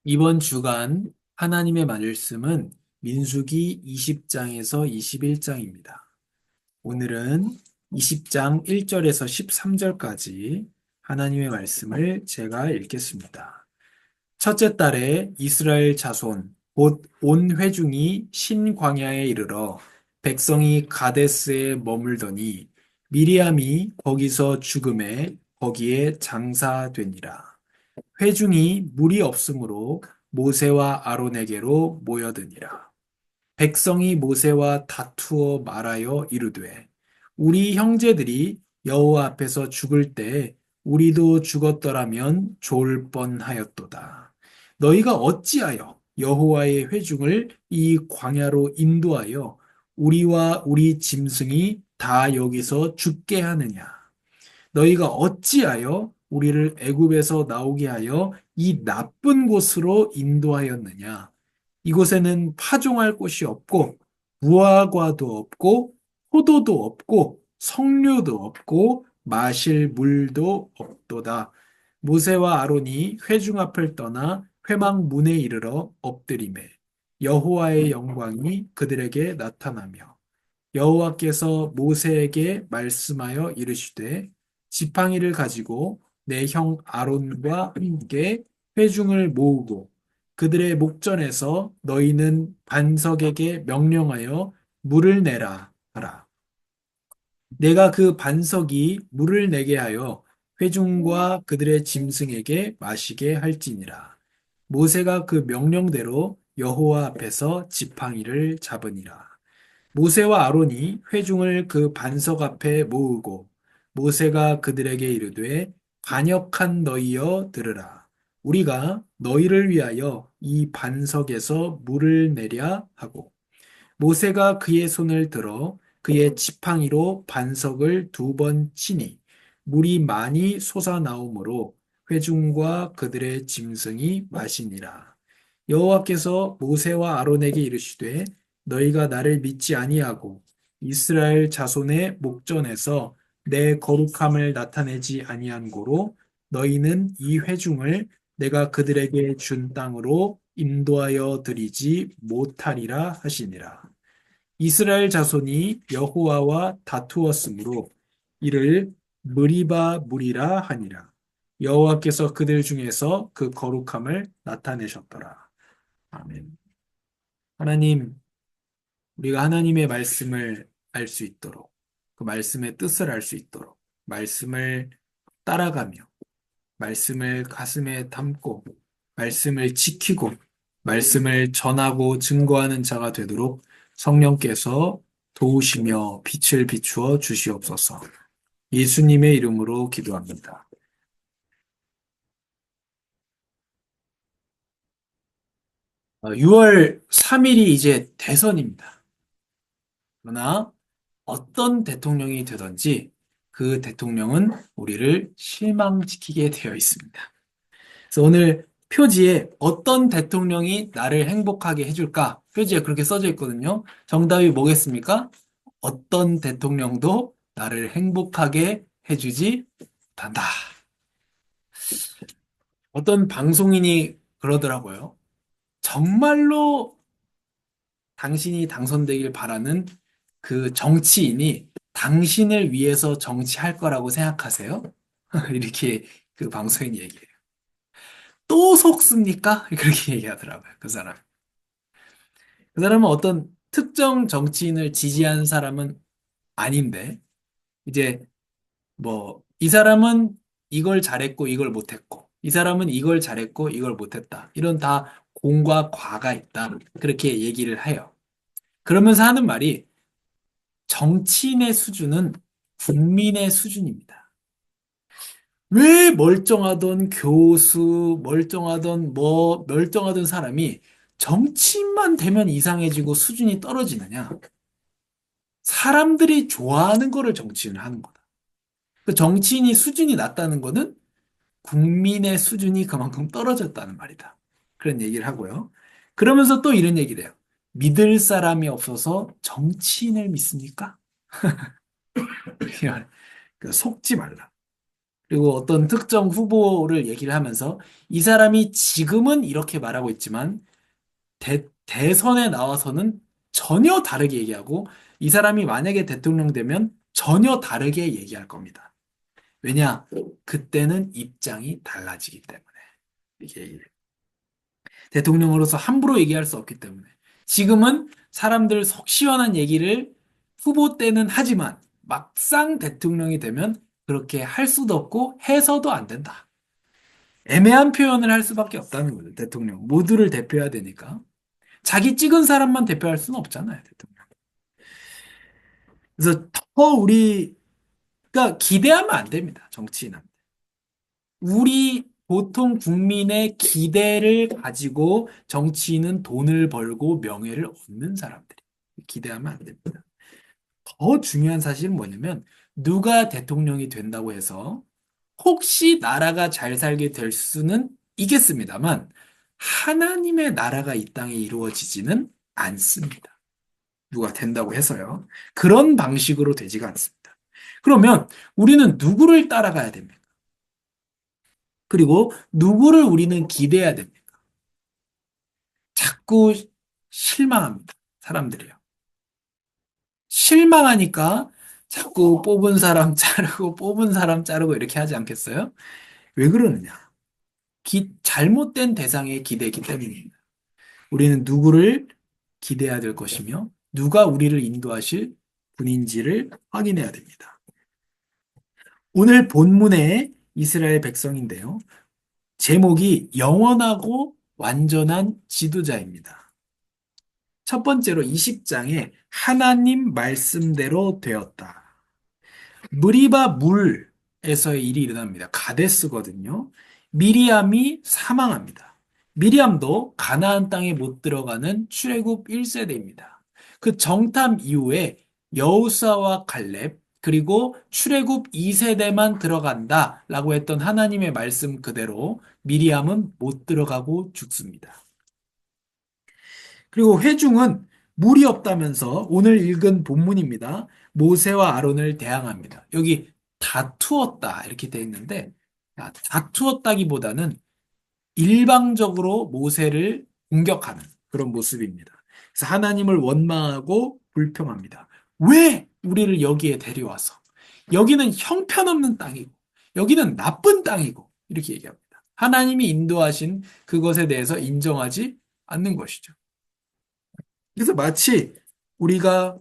이번 주간 하나님의 말씀은 민수기 20장에서 21장입니다. 오늘은 20장 1절에서 13절까지 하나님의 말씀을 제가 읽겠습니다. 첫째 달에 이스라엘 자손 곧 온 회중이 신광야에 이르러 백성이 가데스에 머물더니 미리암이 거기서 죽음에 거기에 장사되니라. 회중이 물이 없으므로 모세와 아론에게로 모여드니라. 백성이 모세와 다투어 말하여 이르되 우리 형제들이 여호와 앞에서 죽을 때 우리도 죽었더라면 좋을 뻔하였도다. 너희가 어찌하여 여호와의 회중을 이 광야로 인도하여 우리와 우리 짐승이 다 여기서 죽게 하느냐? 너희가 어찌하여 우리를 애굽에서 나오게 하여 이 나쁜 곳으로 인도하였느냐? 이곳에는 파종할 곳이 없고 무화과도 없고 포도도 없고 석류도 없고 마실 물도 없도다. 모세와 아론이 회중 앞을 떠나 회막 문에 이르러 엎드리매 여호와의 영광이 그들에게 나타나며 여호와께서 모세에게 말씀하여 이르시되 지팡이를 가지고 내 형 아론과 함께 회중을 모으고 그들의 목전에서 너희는 반석에게 명령하여 물을 내라 하라. 내가 그 반석이 물을 내게 하여 회중과 그들의 짐승에게 마시게 할지니라. 모세가 그 명령대로 여호와 앞에서 지팡이를 잡으니라. 모세와 아론이 회중을 그 반석 앞에 모으고 모세가 그들에게 이르되 반역한 너희여 들으라. 우리가 너희를 위하여 이 반석에서 물을 내랴 하고 모세가 그의 손을 들어 그의 지팡이로 반석을 두 번 치니 물이 많이 솟아나오므로 회중과 그들의 짐승이 마시니라. 여호와께서 모세와 아론에게 이르시되 너희가 나를 믿지 아니하고 이스라엘 자손의 목전에서 내 거룩함을 나타내지 아니한 고로 너희는 이 회중을 내가 그들에게 준 땅으로 인도하여 드리지 못하리라 하시니라. 이스라엘 자손이 여호와와 다투었으므로 이를 무리바 무리라 하니라. 여호와께서 그들 중에서 그 거룩함을 나타내셨더라. 아멘. 하나님, 우리가 하나님의 말씀을 알 수 있도록, 그 말씀의 뜻을 알 수 있도록, 말씀을 따라가며, 말씀을 가슴에 담고, 말씀을 지키고, 말씀을 전하고 증거하는 자가 되도록 성령께서 도우시며 빛을 비추어 주시옵소서. 예수님의 이름으로 기도합니다. 6월 3일이 이제 대선입니다. 그러나 어떤 대통령이 되든지 그 대통령은 우리를 실망시키게 되어 있습니다. 그래서 오늘 표지에 어떤 대통령이 나를 행복하게 해줄까? 표지에 그렇게 써져 있거든요. 정답이 뭐겠습니까? 어떤 대통령도 나를 행복하게 해주지 못한다. 어떤 방송인이 그러더라고요. 정말로 당신이 당선되길 바라는 그 정치인이 당신을 위해서 정치할 거라고 생각하세요? 이렇게 그 방송인 얘기해요. 또 속습니까? 그렇게 얘기하더라고요. 그 사람. 그 사람은 어떤 특정 정치인을 지지하는 사람은 아닌데, 이제 뭐, 이 사람은 이걸 잘했고 이걸 못했고, 이 사람은 이걸 잘했고 이걸 못했다. 이런 다 공과 과가 있다. 그렇게 얘기를 해요. 그러면서 하는 말이 정치인의 수준은 국민의 수준입니다. 왜 멀쩡하던 교수, 멀쩡하던 뭐, 멀쩡하던 사람이 정치인만 되면 이상해지고 수준이 떨어지느냐? 사람들이 좋아하는 거를 정치인을 하는 거다. 그 정치인이 수준이 낮다는 거는 국민의 수준이 그만큼 떨어졌다는 말이다. 그런 얘기를 하고요. 그러면서 또 이런 얘기를 해요. 믿을 사람이 없어서 정치인을 믿습니까? 속지 말라. 그리고 어떤 특정 후보를 얘기를 하면서 이 사람이 지금은 이렇게 말하고 있지만 대선에 나와서는 전혀 다르게 얘기하고 이 사람이 만약에 대통령 되면 전혀 다르게 얘기할 겁니다. 왜냐? 그때는 입장이 달라지기 때문에. 이게 얘기를. 대통령으로서 함부로 얘기할 수 없기 때문에. 지금은 사람들 속 시원한 얘기를 후보 때는 하지만 막상 대통령이 되면 그렇게 할 수도 없고 해서도 안 된다. 애매한 표현을 할 수밖에 없다는 거죠, 대통령. 모두를 대표해야 되니까. 자기 찍은 사람만 대표할 수는 없잖아요, 대통령. 그래서 더 우리가 기대하면 안 됩니다, 정치인한테. 우리 보통 국민의 기대를 가지고 정치인은 돈을 벌고 명예를 얻는 사람들이 기대하면 안 됩니다. 더 중요한 사실은 뭐냐면 누가 대통령이 된다고 해서 혹시 나라가 잘 살게 될 수는 있겠습니다만 하나님의 나라가 이 땅에 이루어지지는 않습니다. 누가 된다고 해서요. 그런 방식으로 되지가 않습니다. 그러면 우리는 누구를 따라가야 됩니까? 그리고 누구를 우리는 기대해야 됩니까? 자꾸 실망합니다. 사람들이요. 실망하니까 자꾸 뽑은 사람 자르고 뽑은 사람 자르고 이렇게 하지 않겠어요? 왜 그러느냐? 잘못된 대상에 기대했기 때문입니다. 우리는 누구를 기대해야 될 것이며 누가 우리를 인도하실 분인지를 확인해야 됩니다. 오늘 본문의 이스라엘 백성인데요. 제목이 영원하고 완전한 지도자입니다. 첫 번째로 20장에 하나님 말씀대로 되었다. 무리바 물에서의 일이 일어납니다. 가데스거든요. 미리암이 사망합니다. 미리암도 가나안 땅에 못 들어가는 출애굽 1세대입니다. 그 정탐 이후에 여호수아와 갈렙 그리고 출애굽 2세대만 들어간다라고 했던 하나님의 말씀 그대로 미리암은 못 들어가고 죽습니다. 그리고 회중은 물이 없다면서 오늘 읽은 본문입니다. 모세와 아론을 대항합니다. 여기 다투었다 이렇게 돼 있는데 다투었다기보다는 일방적으로 모세를 공격하는 그런 모습입니다. 그래서 하나님을 원망하고 불평합니다. 왜 우리를 여기에 데려와서 여기는 형편없는 땅이고 여기는 나쁜 땅이고 이렇게 얘기합니다. 하나님이 인도하신 그것에 대해서 인정하지 않는 것이죠. 그래서 마치 우리가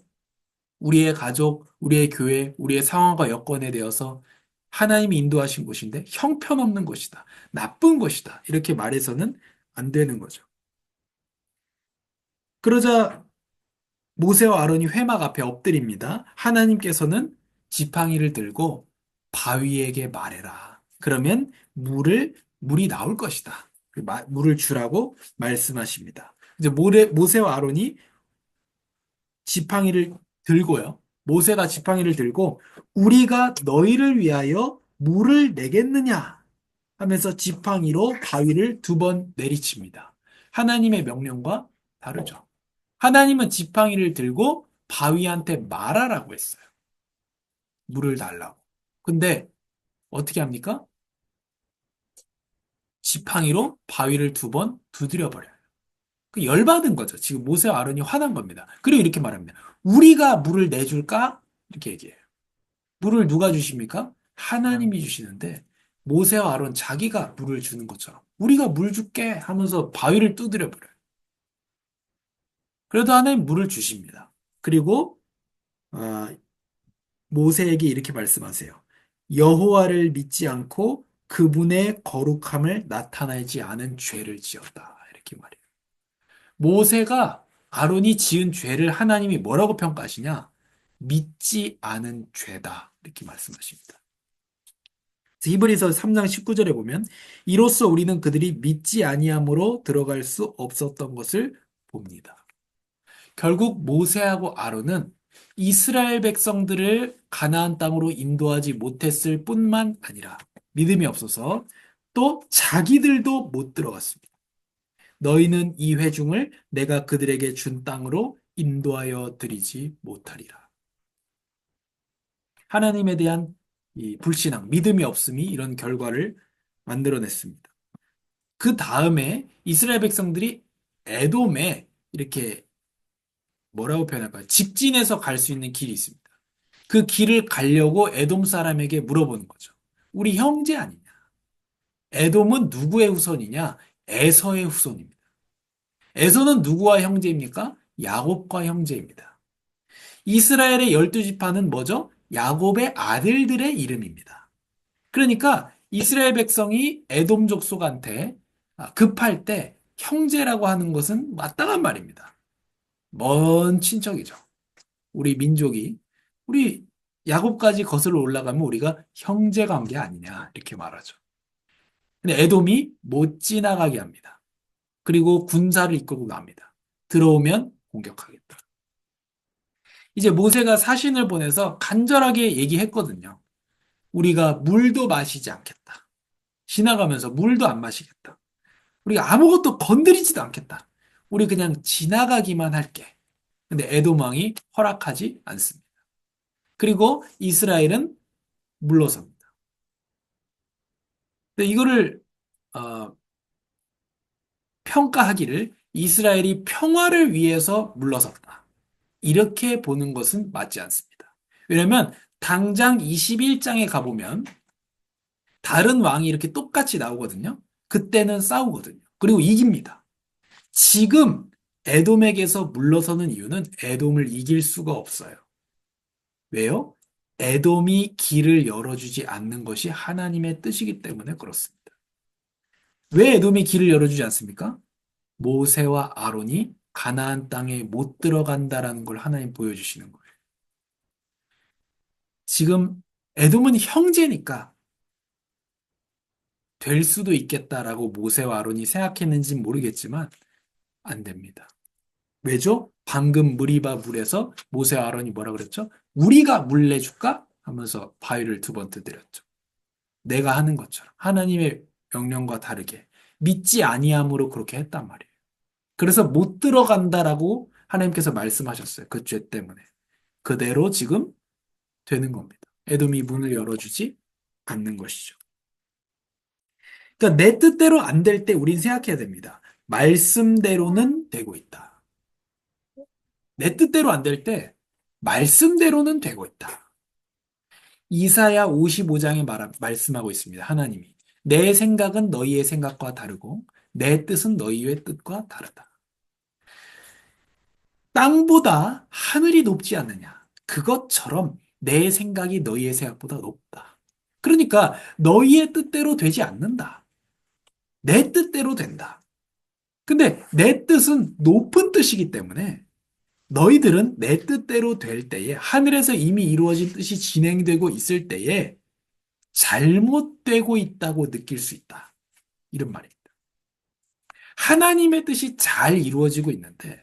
우리의 가족, 우리의 교회, 우리의 상황과 여건에 대해서 하나님이 인도하신 곳인데 형편없는 것이다. 나쁜 것이다. 이렇게 말해서는 안 되는 거죠. 그러자 모세와 아론이 회막 앞에 엎드립니다. 하나님께서는 지팡이를 들고 바위에게 말해라. 그러면 물이 나올 것이다. 물을 주라고 말씀하십니다. 이제 모세와 아론이 지팡이를 들고요. 모세가 지팡이를 들고 우리가 너희를 위하여 물을 내겠느냐 하면서 지팡이로 바위를 2번 내리칩니다. 하나님의 명령과 다르죠. 하나님은 지팡이를 들고 바위한테 말하라고 했어요. 물을 달라고. 근데 어떻게 합니까? 지팡이로 바위를 2번 두드려 버려요. 그 열받은 거죠. 지금 모세와 아론이 화난 겁니다. 그리고 이렇게 말합니다. 우리가 물을 내줄까? 이렇게 얘기해요. 물을 누가 주십니까? 하나님이 주시는데 모세와 아론 자기가 물을 주는 것처럼 우리가 물 줄게 하면서 바위를 두드려 버려요. 그래도 하나님 물을 주십니다. 그리고 어, 모세에게 이렇게 말씀하세요. 여호와를 믿지 않고 그분의 거룩함을 나타내지 않은 죄를 지었다. 이렇게 말해요. 모세가 아론이 지은 죄를 하나님이 뭐라고 평가하시냐? 믿지 않은 죄다. 이렇게 말씀하십니다. 히브리서 3장 19절에 보면 이로써 우리는 그들이 믿지 아니함으로 들어갈 수 없었던 것을 봅니다. 결국 모세하고 아론은 이스라엘 백성들을 가나안 땅으로 인도하지 못했을 뿐만 아니라 믿음이 없어서 또 자기들도 못 들어갔습니다. 너희는 이 회중을 내가 그들에게 준 땅으로 인도하여 드리지 못하리라. 하나님에 대한 이 불신앙, 믿음이 없음이 이런 결과를 만들어냈습니다. 그 다음에 이스라엘 백성들이 에돔에 이렇게 뭐라고 표현할까요? 직진해서 갈 수 있는 길이 있습니다. 그 길을 가려고 에돔 사람에게 물어보는 거죠. 우리 형제 아니냐? 에돔은 누구의 후손이냐? 에서의 후손입니다. 에서는 누구와 형제입니까? 야곱과 형제입니다. 이스라엘의 12지파는 뭐죠? 야곱의 아들들의 이름입니다. 그러니까 이스라엘 백성이 에돔 족속한테 급할 때 형제라고 하는 것은 마땅한 말입니다. 먼 친척이죠. 우리 민족이 우리 야곱까지 거슬러 올라가면 우리가 형제 관계 아니냐 이렇게 말하죠. 근데 에돔이 못 지나가게 합니다. 그리고 군사를 이끌고 갑니다. 들어오면 공격하겠다. 이제 모세가 사신을 보내서 간절하게 얘기했거든요. 우리가 물도 마시지 않겠다. 지나가면서 물도 안 마시겠다. 우리가 아무것도 건드리지도 않겠다. 우리 그냥 지나가기만 할게. 근데 에돔 왕이 허락하지 않습니다. 그리고 이스라엘은 물러섭니다. 근데 이거를 어, 평가하기를 이스라엘이 평화를 위해서 물러섰다. 이렇게 보는 것은 맞지 않습니다. 왜냐하면 당장 21장에 가보면 다른 왕이 이렇게 똑같이 나오거든요. 그때는 싸우거든요. 그리고 이깁니다. 지금 에돔에게서 물러서는 이유는 에돔을 이길 수가 없어요. 왜요? 에돔이 길을 열어주지 않는 것이 하나님의 뜻이기 때문에 그렇습니다. 왜 에돔이 길을 열어주지 않습니까? 모세와 아론이 가나안 땅에 못 들어간다라는 걸 하나님 보여주시는 거예요. 지금 에돔은 형제니까 될 수도 있겠다라고 모세와 아론이 생각했는지는 모르겠지만 안 됩니다. 왜죠? 방금 무리바 물에서 모세와 아론이 뭐라 그랬죠? 우리가 물 내줄까? 하면서 바위를 두 번 두드렸죠. 내가 하는 것처럼 하나님의 명령과 다르게 믿지 아니함으로 그렇게 했단 말이에요. 그래서 못 들어간다라고 하나님께서 말씀하셨어요. 그 죄 때문에. 그대로 지금 되는 겁니다. 에돔이 문을 열어주지 않는 것이죠. 그러니까 내 뜻대로 안 될 때 우린 생각해야 됩니다. 말씀대로는 되고 있다. 내 뜻대로 안 될 때 말씀대로는 되고 있다. 이사야 55장에 말씀하고 있습니다. 하나님이. 내 생각은 너희의 생각과 다르고 내 뜻은 너희의 뜻과 다르다. 땅보다 하늘이 높지 않느냐. 그것처럼 내 생각이 너희의 생각보다 높다. 그러니까 너희의 뜻대로 되지 않는다. 내 뜻대로 된다. 근데 내 뜻은 높은 뜻이기 때문에 너희들은 내 뜻대로 될 때에 하늘에서 이미 이루어진 뜻이 진행되고 있을 때에 잘못되고 있다고 느낄 수 있다. 이런 말입니다. 하나님의 뜻이 잘 이루어지고 있는데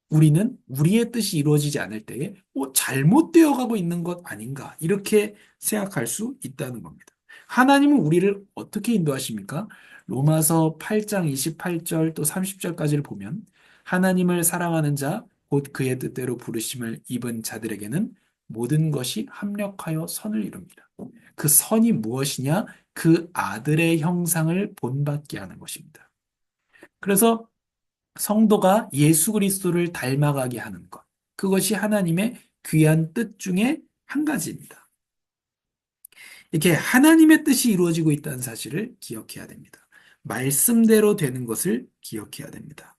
우리는 우리의 뜻이 이루어지지 않을 때에 잘못되어 가고 있는 것 아닌가 이렇게 생각할 수 있다는 겁니다. 하나님은 우리를 어떻게 인도하십니까? 로마서 8장 28절 또 30절까지를 보면 하나님을 사랑하는 자, 곧 그의 뜻대로 부르심을 입은 자들에게는 모든 것이 합력하여 선을 이룹니다. 그 선이 무엇이냐? 그 아들의 형상을 본받게 하는 것입니다. 그래서 성도가 예수 그리스도를 닮아가게 하는 것. 그것이 하나님의 귀한 뜻 중에 한 가지입니다. 이렇게 하나님의 뜻이 이루어지고 있다는 사실을 기억해야 됩니다. 말씀대로 되는 것을 기억해야 됩니다.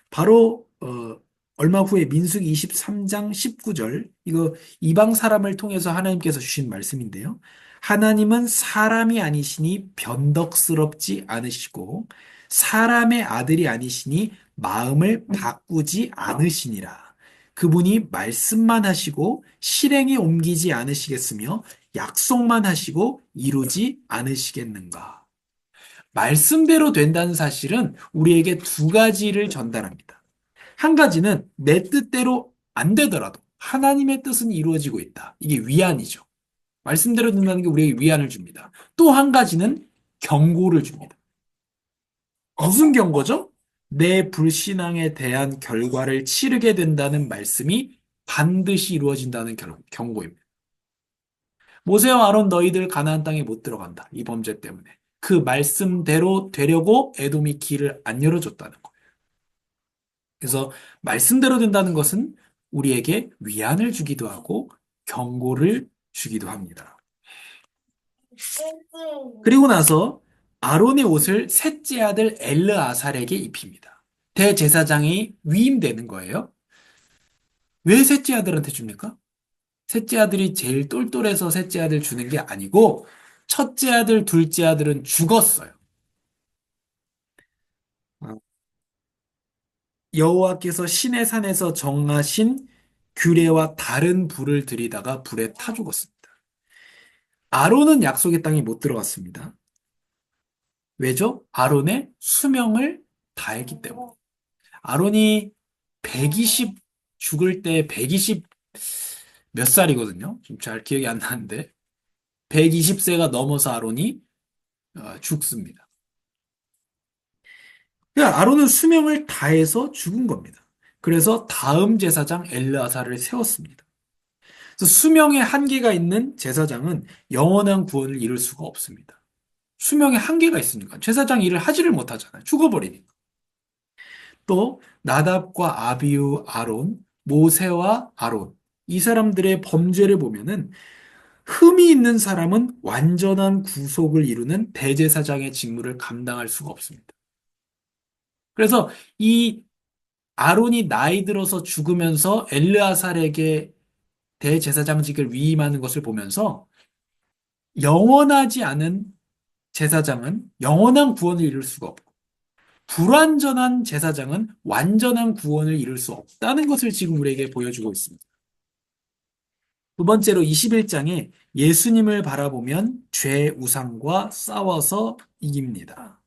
바로 얼마 후에 민수기 23장 19절 이거 이방 사람을 통해서 하나님께서 주신 말씀인데요. 하나님은 사람이 아니시니 변덕스럽지 않으시고 사람의 아들이 아니시니 마음을 바꾸지 않으시니라. 그분이 말씀만 하시고 실행에 옮기지 않으시겠으며 약속만 하시고 이루지 않으시겠는가. 말씀대로 된다는 사실은 우리에게 두 가지를 전달합니다. 한 가지는 내 뜻대로 안 되더라도 하나님의 뜻은 이루어지고 있다. 이게 위안이죠. 말씀대로 된다는 게 우리에게 위안을 줍니다. 또 한 가지는 경고를 줍니다. 무슨 경고죠? 내 불신앙에 대한 결과를 치르게 된다는 말씀이 반드시 이루어진다는 경고입니다. 모세와 아론 너희들 가나안 땅에 못 들어간다. 이 범죄 때문에. 그 말씀대로 되려고 에돔이 길을 안 열어줬다는 거예요. 그래서 말씀대로 된다는 것은 우리에게 위안을 주기도 하고 경고를 주기도 합니다. 그리고 나서 아론의 옷을 셋째 아들 엘르아살에게 입힙니다. 대제사장이 위임되는 거예요. 왜 셋째 아들한테 줍니까? 셋째 아들이 제일 똘똘해서 셋째 아들 주는 게 아니고 첫째 아들, 둘째 아들은 죽었어요. 어, 여호와께서 시내 산에서 정하신 규례와 다른 불을 들이다가 불에 타 죽었습니다. 아론은 약속의 땅에 못 들어갔습니다. 왜죠? 아론의 수명을 다했기 때문에. 아론이 120 죽을 때 120 몇 살이거든요. 좀 잘 기억이 안 나는데 120세가 넘어서 아론이 죽습니다. 그러니까 아론은 수명을 다해서 죽은 겁니다. 그래서 다음 제사장 엘르아사를 세웠습니다. 그래서 수명의 한계가 있는 제사장은 영원한 구원을 이룰 수가 없습니다. 수명의 한계가 있으니까 제사장 일을 하지를 못하잖아요. 죽어버리니까. 또 나답과 아비우, 아론, 모세와 아론 이 사람들의 범죄를 보면은 흠이 있는 사람은 완전한 구속을 이루는 대제사장의 직무를 감당할 수가 없습니다. 그래서 이 아론이 나이 들어서 죽으면서 엘르아살에게 대제사장직을 위임하는 것을 보면서 영원하지 않은 제사장은 영원한 구원을 이룰 수가 없고 불완전한 제사장은 완전한 구원을 이룰 수 없다는 것을 지금 우리에게 보여주고 있습니다. 두 번째로 21장에 예수님을 바라보면 죄 우상과 싸워서 이깁니다.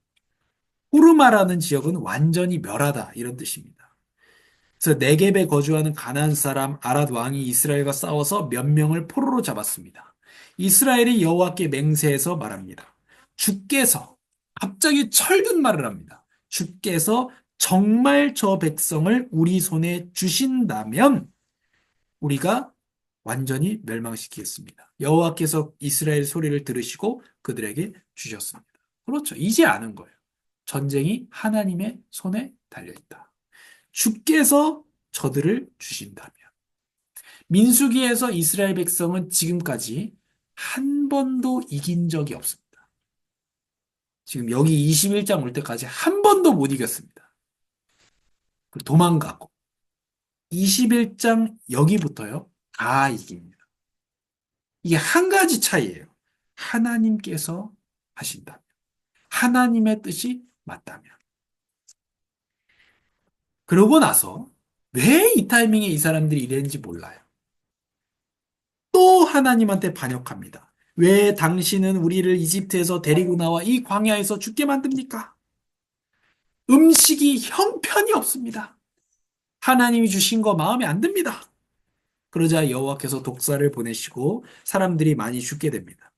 후르마라는 지역은 완전히 멸하다 이런 뜻입니다. 그래서 네겝에 거주하는 가나안 사람 아랏 왕이 이스라엘과 싸워서 몇 명을 포로로 잡았습니다. 이스라엘이 여호와께 맹세해서 말합니다. 주께서 갑자기 철든 말을 합니다. 주께서 정말 저 백성을 우리 손에 주신다면 우리가 완전히 멸망시키겠습니다. 여호와께서 이스라엘 소리를 들으시고 그들에게 주셨습니다. 그렇죠. 이제 아는 거예요. 전쟁이 하나님의 손에 달려있다. 주께서 저들을 주신다면. 민수기에서 이스라엘 백성은 지금까지 한 번도 이긴 적이 없습니다. 지금 여기 21장 올 때까지 한 번도 못 이겼습니다. 그리고 도망가고. 21장 여기부터요. 다 이깁니다. 이게 한 가지 차이예요. 하나님께서 하신다면. 하나님의 뜻이 맞다면. 그러고 나서 왜 이 타이밍에 이 사람들이 이랬는지 몰라요. 또 하나님한테 반역합니다. 왜 당신은 우리를 이집트에서 데리고 나와 이 광야에서 죽게 만듭니까? 음식이 형편이 없습니다. 하나님이 주신 거 마음에 안 듭니다. 그러자 여호와께서 독사를 보내시고 사람들이 많이 죽게 됩니다.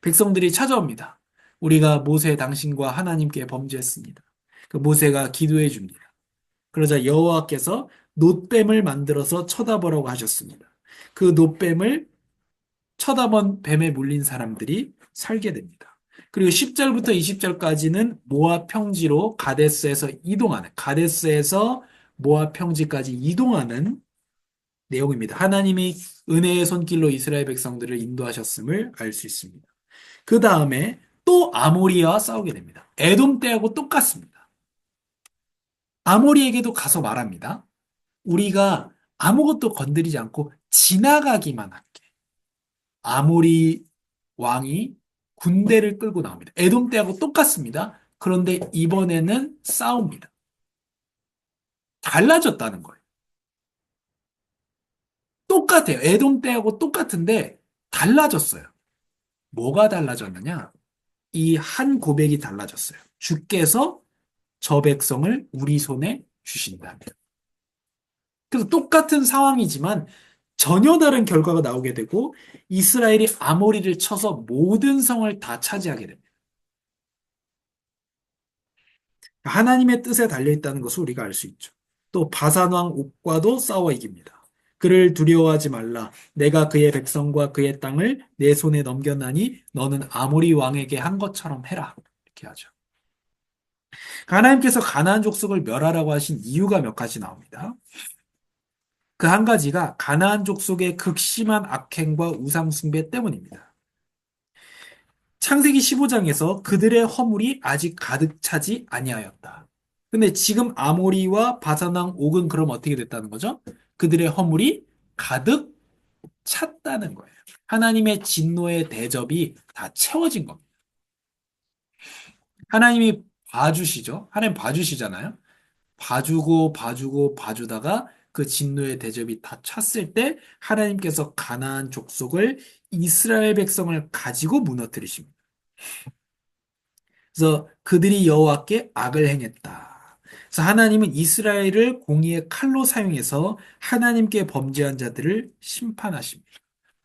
백성들이 찾아옵니다. 우리가 모세 당신과 하나님께 범죄했습니다. 그 모세가 기도해 줍니다. 그러자 여호와께서 놋뱀을 만들어서 쳐다보라고 하셨습니다. 그 놋뱀을 쳐다본 뱀에 물린 사람들이 살게 됩니다. 그리고 10절부터 20절까지는 모압 평지로 가데스에서 이동하는, 가데스에서 모압 평지까지 이동하는 내용입니다. 하나님이 은혜의 손길로 이스라엘 백성들을 인도하셨음을 알 수 있습니다. 그 다음에 또 아모리와 싸우게 됩니다. 에돔 때하고 똑같습니다. 아모리에게도 가서 말합니다. 우리가 아무것도 건드리지 않고 지나가기만 할게. 아모리 왕이 군대를 끌고 나옵니다. 에돔 때하고 똑같습니다. 그런데 이번에는 싸웁니다. 달라졌다는 거예요. 똑같아요. 에돔 때하고 똑같은데 달라졌어요. 뭐가 달라졌느냐? 이 한 고백이 달라졌어요. 주께서 저 백성을 우리 손에 주신다면. 그래서 똑같은 상황이지만 전혀 다른 결과가 나오게 되고 이스라엘이 아모리를 쳐서 모든 성을 다 차지하게 됩니다. 하나님의 뜻에 달려있다는 것을 우리가 알 수 있죠. 또 바산 왕 옥과도 싸워 이깁니다. 그를 두려워하지 말라. 내가 그의 백성과 그의 땅을 내 손에 넘겼나니 너는 아모리 왕에게 한 것처럼 해라. 이렇게 하죠. 하나님께서 가나안 족속을 멸하라고 하신 이유가 몇 가지 나옵니다. 그 한 가지가 가나안 족속의 극심한 악행과 우상 숭배 때문입니다. 창세기 15장에서 그들의 허물이 아직 가득 차지 아니하였다. 근데 지금 아모리와 바산왕 옥은 그럼 어떻게 됐다는 거죠? 그들의 허물이 가득 찼다는 거예요. 하나님의 진노의 대접이 다 채워진 겁니다. 하나님이 봐주시죠? 하나님 봐주시잖아요? 봐주고 봐주고 봐주다가 그 진노의 대접이 다 찼을 때 하나님께서 가나안 족속을 이스라엘 백성을 가지고 무너뜨리십니다. 그래서 그들이 여호와께 악을 행했다. 그래서 하나님은 이스라엘을 공의의 칼로 사용해서 하나님께 범죄한 자들을 심판하십니다.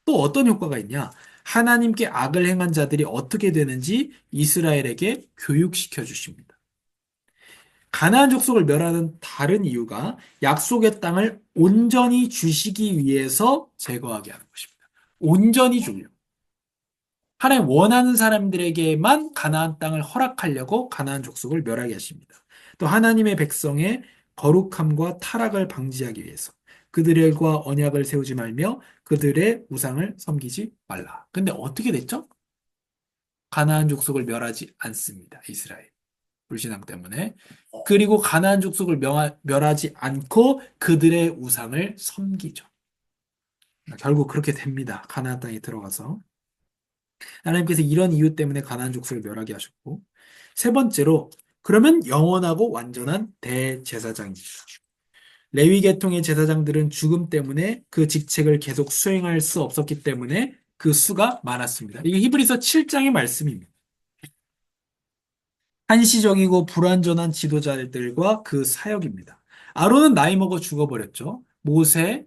또 어떤 효과가 있냐? 하나님께 악을 행한 자들이 어떻게 되는지 이스라엘에게 교육시켜 주십니다. 가나안 족속을 멸하는 다른 이유가 약속의 땅을 온전히 주시기 위해서 제거하게 하는 것입니다. 온전히 주려. 하나님 원하는 사람들에게만 가나안 땅을 허락하려고 가나안 족속을 멸하게 하십니다. 또 하나님의 백성의 거룩함과 타락을 방지하기 위해서 그들과 언약을 세우지 말며 그들의 우상을 섬기지 말라. 근데 어떻게 됐죠? 가나안 족속을 멸하지 않습니다. 이스라엘. 불신앙 때문에. 그리고 가나안 족속을 멸하지 않고 그들의 우상을 섬기죠. 결국 그렇게 됩니다. 가나안 땅에 들어가서. 하나님께서 이런 이유 때문에 가나안 족속을 멸하게 하셨고, 세 번째로 그러면 영원하고 완전한 대제사장입니다. 레위 계통의 제사장들은 죽음 때문에 그 직책을 계속 수행할 수 없었기 때문에 그 수가 많았습니다. 이게 히브리서 7장의 말씀입니다. 한시적이고 불완전한 지도자들과 그 사역입니다. 아론은 나이 먹어 죽어버렸죠. 모세,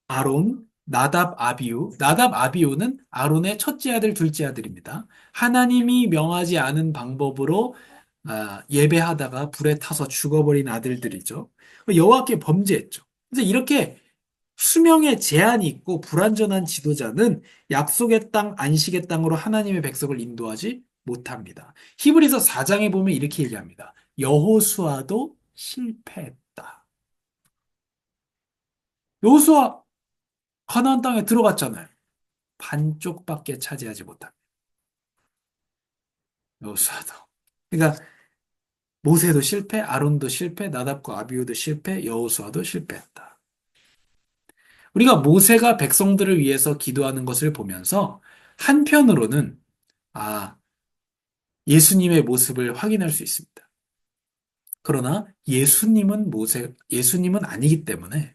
아론, 나답, 아비우. 나답, 아비우는 아론의 첫째 아들, 둘째 아들입니다. 하나님이 명하지 않은 방법으로 예배하다가 불에 타서 죽어버린 아들들이죠. 여호와께 범죄했죠. 그래서 이렇게 수명에 제한이 있고 불완전한 지도자는 약속의 땅, 안식의 땅으로 하나님의 백성을 인도하지 못합니다. 히브리서 4장에 보면 이렇게 얘기합니다. 여호수아도 실패했다. 여호수아 가나안 땅에 들어갔잖아요. 반쪽밖에 차지하지 못합니다. 여호수아도. 그러니까 모세도 실패, 아론도 실패, 나답과 아비후도 실패, 여호수아도 실패했다. 우리가 모세가 백성들을 위해서 기도하는 것을 보면서 한편으로는 아, 예수님의 모습을 확인할 수 있습니다. 그러나 예수님은 아니기 때문에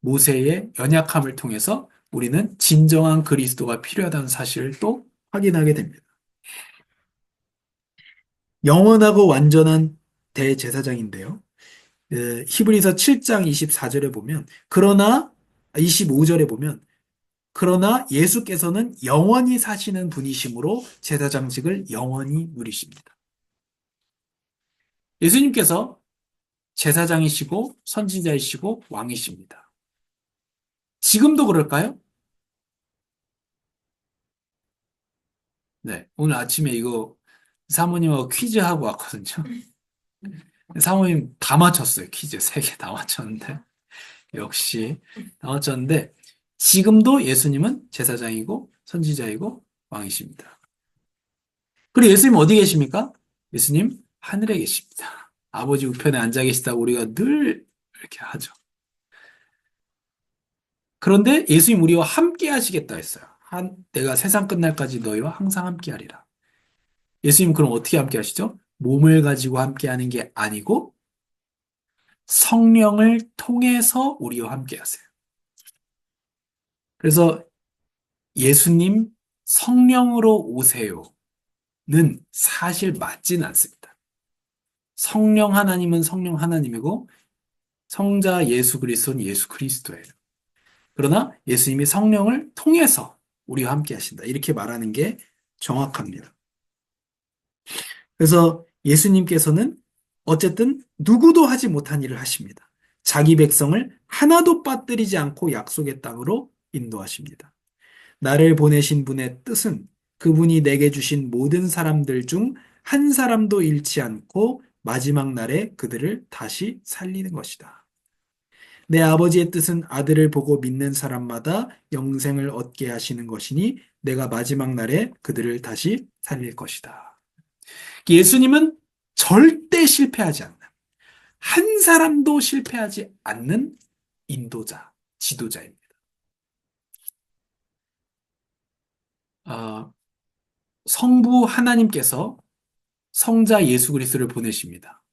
모세의 연약함을 통해서 우리는 진정한 그리스도가 필요하다는 사실을 또 확인하게 됩니다. 영원하고 완전한 대제사장인데요. 히브리서 7장 24절에 보면, 25절에 보면, 그러나 예수께서는 영원히 사시는 분이시므로 제사장직을 영원히 누리십니다. 예수님께서 제사장이시고 선지자이시고 왕이십니다. 지금도 그럴까요? 네. 오늘 아침에 이거 사모님하고 퀴즈하고 왔거든요. 사모님 다 맞췄어요. 퀴즈 3개 다 맞췄는데. 역시 다 맞췄는데, 지금도 예수님은 제사장이고 선지자이고 왕이십니다. 그리고 예수님 어디 계십니까? 예수님 하늘에 계십니다. 아버지 우편에 앉아 계시다고 우리가 늘 이렇게 하죠. 그런데 예수님 우리와 함께 하시겠다 했어요. 내가 세상 끝날까지 너희와 항상 함께 하리라. 예수님 그럼 어떻게 함께 하시죠? 몸을 가지고 함께 하는 게 아니고 성령을 통해서 우리와 함께 하세요. 그래서 예수님 성령으로 오세요는 사실 맞지는 않습니다. 성령 하나님은 성령 하나님이고 성자 예수 그리스도는 예수 그리스도예요. 그러나 예수님이 성령을 통해서 우리와 함께 하신다. 이렇게 말하는 게 정확합니다. 그래서 예수님께서는 어쨌든 누구도 하지 못한 일을 하십니다. 자기 백성을 하나도 빠뜨리지 않고 약속의 땅으로 인도하십니다. 나를 보내신 분의 뜻은 그분이 내게 주신 모든 사람들 중 한 사람도 잃지 않고 마지막 날에 그들을 다시 살리는 것이다. 내 아버지의 뜻은 아들을 보고 믿는 사람마다 영생을 얻게 하시는 것이니 내가 마지막 날에 그들을 다시 살릴 것이다. 예수님은 절대 실패하지 않는, 한 사람도 실패하지 않는 인도자, 지도자입니다. 아, 성부 하나님께서 성자 예수 그리스도를 보내십니다.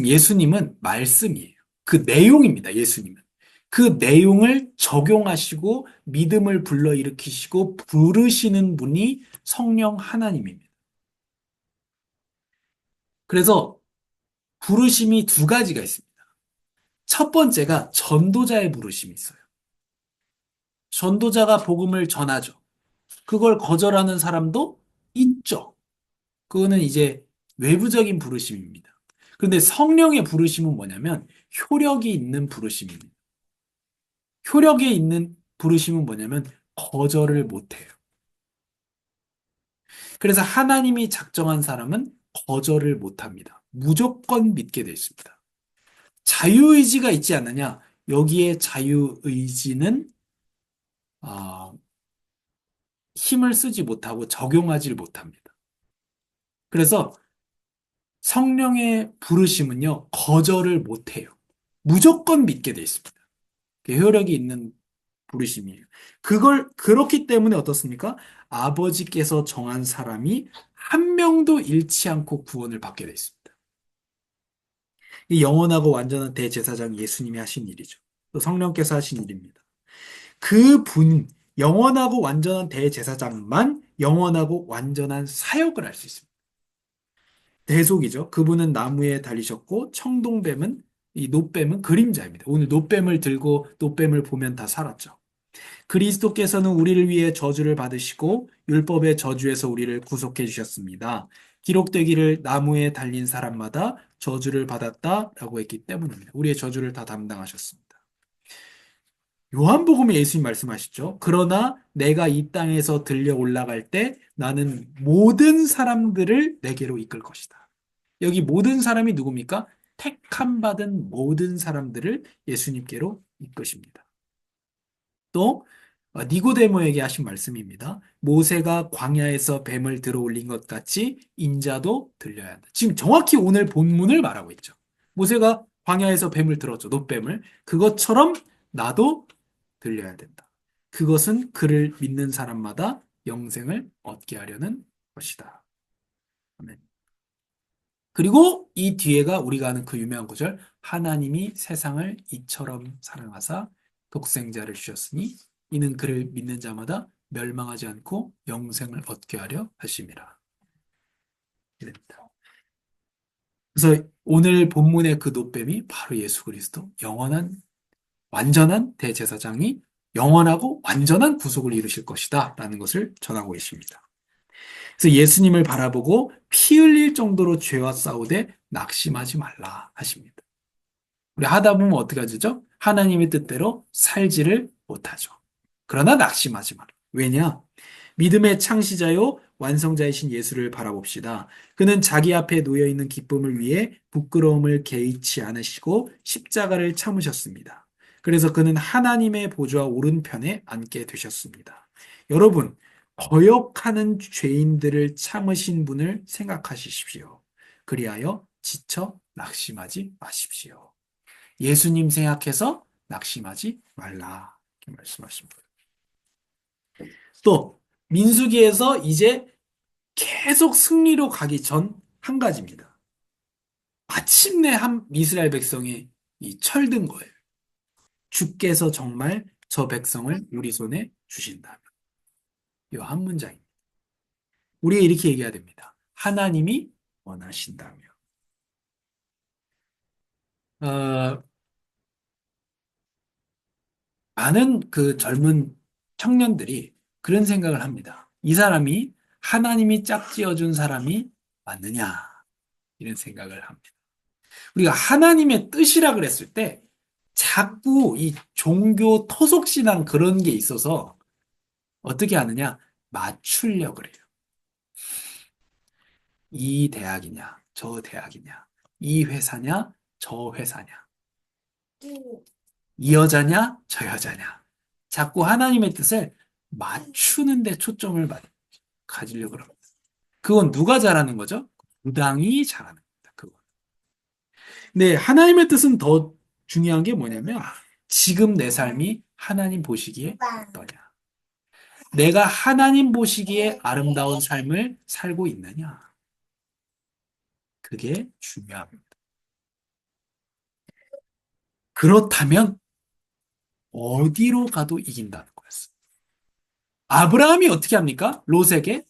예수님은 말씀이에요. 그 내용입니다, 예수님은. 그 내용을 적용하시고 믿음을 불러일으키시고 부르시는 분이 성령 하나님입니다. 그래서 부르심이 두 가지가 있습니다. 첫 번째가 전도자의 부르심이 있어요. 전도자가 복음을 전하죠. 그걸 거절하는 사람도 있죠. 그거는 이제 외부적인 부르심입니다. 그런데 성령의 부르심은 뭐냐면 효력이 있는 부르심입니다. 효력이 있는 부르심은 뭐냐면 거절을 못해요. 그래서 하나님이 작정한 사람은 거절을 못합니다. 무조건 믿게 되어 있습니다. 자유의지가 있지 않느냐? 여기에 자유의지는 어, 힘을 쓰지 못하고 적용하지 못합니다. 그래서 성령의 부르심은요, 거절을 못해요. 무조건 믿게 되어 있습니다. 효력이 있는 부르심이에요. 그렇기 때문에 어떻습니까? 아버지께서 정한 사람이 한 명도 잃지 않고 구원을 받게 되어 있습니다. 이 영원하고 완전한 대제사장 예수님이 하신 일이죠. 또 성령께서 하신 일입니다. 영원하고 완전한 대제사장만 영원하고 완전한 사역을 할 수 있습니다. 대속이죠. 그분은 나무에 달리셨고 청동뱀은 이 놋뱀은 그림자입니다. 오늘 놋뱀을 들고 놋뱀을 보면 다 살았죠. 그리스도께서는 우리를 위해 저주를 받으시고 율법의 저주에서 우리를 구속해 주셨습니다. 기록되기를 나무에 달린 사람마다 저주를 받았다라고 했기 때문입니다. 우리의 저주를 다 담당하셨습니다. 요한복음에 예수님 말씀하시죠. 그러나 내가 이 땅에서 들려 올라갈 때 나는 모든 사람들을 내게로 이끌 것이다. 여기 모든 사람이 누굽니까? 택함 받은 모든 사람들을 예수님께로 이끄십니다. 또 니고데모에게 하신 말씀입니다. 모세가 광야에서 뱀을 들어 올린 것 같이 인자도 들려야 한다. 지금 정확히 오늘 본문을 말하고 있죠. 모세가 광야에서 뱀을 들었죠. 놋뱀을. 그것처럼 나도 들려야 된다. 그것은 그를 믿는 사람마다 영생을 얻게 하려는 것이다. 아멘. 그리고 이 뒤에가 우리가 아는 그 유명한 구절, 하나님이 세상을 이처럼 사랑하사 독생자를 주셨으니 이는 그를 믿는 자마다 멸망하지 않고 영생을 얻게 하려 하심이라. 이랬다. 그래서 오늘 본문의 그 노뱀이 바로 예수 그리스도, 완전한 대제사장이 영원하고 완전한 구속을 이루실 것이다 라는 것을 전하고 계십니다. 그래서 예수님을 바라보고 피 흘릴 정도로 죄와 싸우되 낙심하지 말라 하십니다. 우리 하다 보면 어떻게 하죠? 하나님의 뜻대로 살지를 못하죠. 그러나 낙심하지 마라. 왜냐? 믿음의 창시자요 완성자이신 예수를 바라봅시다. 그는 자기 앞에 놓여 있는 기쁨을 위해 부끄러움을 개의치 않으시고 십자가를 참으셨습니다. 그래서 그는 하나님의 보좌 오른편에 앉게 되셨습니다. 여러분, 거역하는 죄인들을 참으신 분을 생각하십시오. 그리하여 지쳐 낙심하지 마십시오. 예수님 생각해서 낙심하지 말라. 이렇게 말씀하십니다. 또 민수기에서 이제 계속 승리로 가기 전 한 가지입니다. 마침내 한 이스라엘 백성이 철든 거예요. 주께서 정말 저 백성을 우리 손에 주신다면. 이 한 문장입니다. 우리가 이렇게 얘기해야 됩니다. 하나님이 원하신다면. 어, 많은 그 젊은 청년들이 그런 생각을 합니다. 이 사람이 하나님이 짝지어준 사람이 맞느냐? 이런 생각을 합니다. 우리가 하나님의 뜻이라 그랬을 때 자꾸 이 종교 토속신앙 그런 게 있어서 어떻게 하느냐? 맞추려고 그래요. 이 대학이냐, 저 대학이냐, 이 회사냐, 저 회사냐, 이 여자냐, 저 여자냐. 자꾸 하나님의 뜻을 맞추는 데 초점을 가지려고 그럽니다. 그건 누가 잘하는 거죠? 무당이 잘하는 겁니다. 그거. 근데 하나님의 뜻은 더 중요한 게 뭐냐면 지금 내 삶이 하나님 보시기에 어떠냐. 내가 하나님 보시기에 아름다운 삶을 살고 있느냐. 그게 중요합니다. 그렇다면 어디로 가도 이긴다는 거였어요. 아브라함이 어떻게 합니까? 롯에게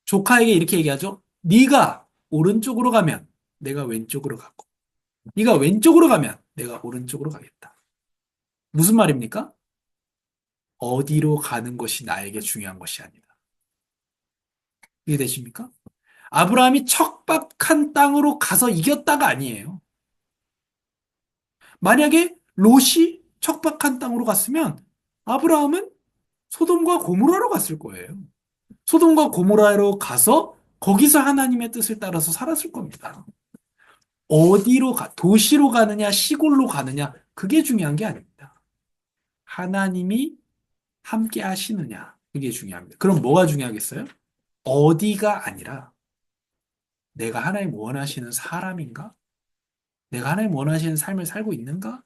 조카에게 이렇게 얘기하죠. 네가 오른쪽으로 가면 내가 왼쪽으로 가고 네가 왼쪽으로 가면 내가 오른쪽으로 가겠다. 무슨 말입니까? 어디로 가는 것이 나에게 중요한 것이 아니다. 이해되십니까? 아브라함이 척박한 땅으로 가서 이겼다가 아니에요. 만약에 롯이 척박한 땅으로 갔으면 아브라함은 소돔과 고모라로 갔을 거예요. 소돔과 고모라로 가서 거기서 하나님의 뜻을 따라서 살았을 겁니다. 도시로 가느냐, 시골로 가느냐, 그게 중요한 게 아닙니다. 하나님이 함께 하시느냐, 그게 중요합니다. 그럼 뭐가 중요하겠어요? 어디가 아니라 내가 하나님 원하시는 사람인가? 내가 하나님 원하시는 삶을 살고 있는가?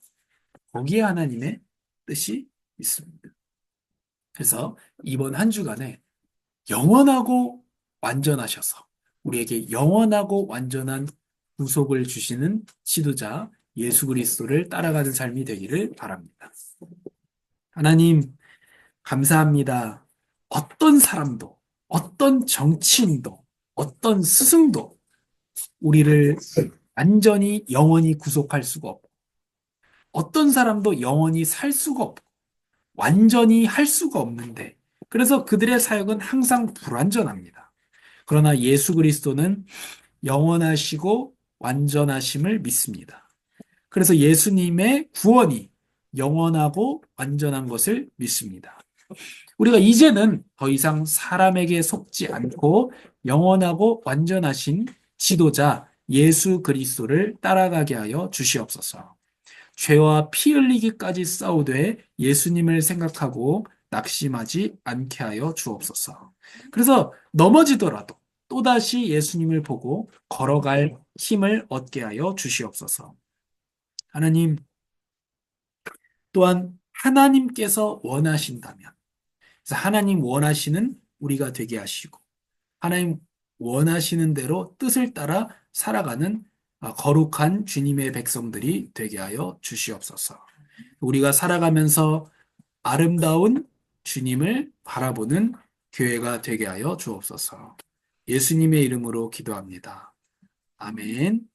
거기에 하나님의 뜻이 있습니다. 그래서 이번 한 주간에 영원하고 완전하셔서 우리에게 영원하고 완전한 구속을 주시는 지도자 예수 그리스도를 따라가는 삶이 되기를 바랍니다. 하나님, 감사합니다. 어떤 사람도, 어떤 정치인도, 어떤 스승도 우리를 완전히 영원히 구속할 수가 없고, 어떤 사람도 영원히 살 수가 없고, 완전히 할 수가 없는데, 그래서 그들의 사역은 항상 불완전합니다. 그러나 예수 그리스도는 영원하시고 완전하심을 믿습니다. 그래서 예수님의 구원이 영원하고 완전한 것을 믿습니다. 우리가 이제는 더 이상 사람에게 속지 않고 영원하고 완전하신 지도자 예수 그리스도를 따라가게 하여 주시옵소서. 죄와 피 흘리기까지 싸우되 예수님을 생각하고 낙심하지 않게 하여 주옵소서. 그래서 넘어지더라도 또다시 예수님을 보고 걸어갈 힘을 얻게 하여 주시옵소서. 하나님, 또한 하나님께서 원하신다면, 그래서 하나님 원하시는 우리가 되게 하시고, 하나님 원하시는 대로 뜻을 따라 살아가는 거룩한 주님의 백성들이 되게 하여 주시옵소서. 우리가 살아가면서 아름다운 주님을 바라보는 교회가 되게 하여 주옵소서. 예수님의 이름으로 기도합니다. 아멘.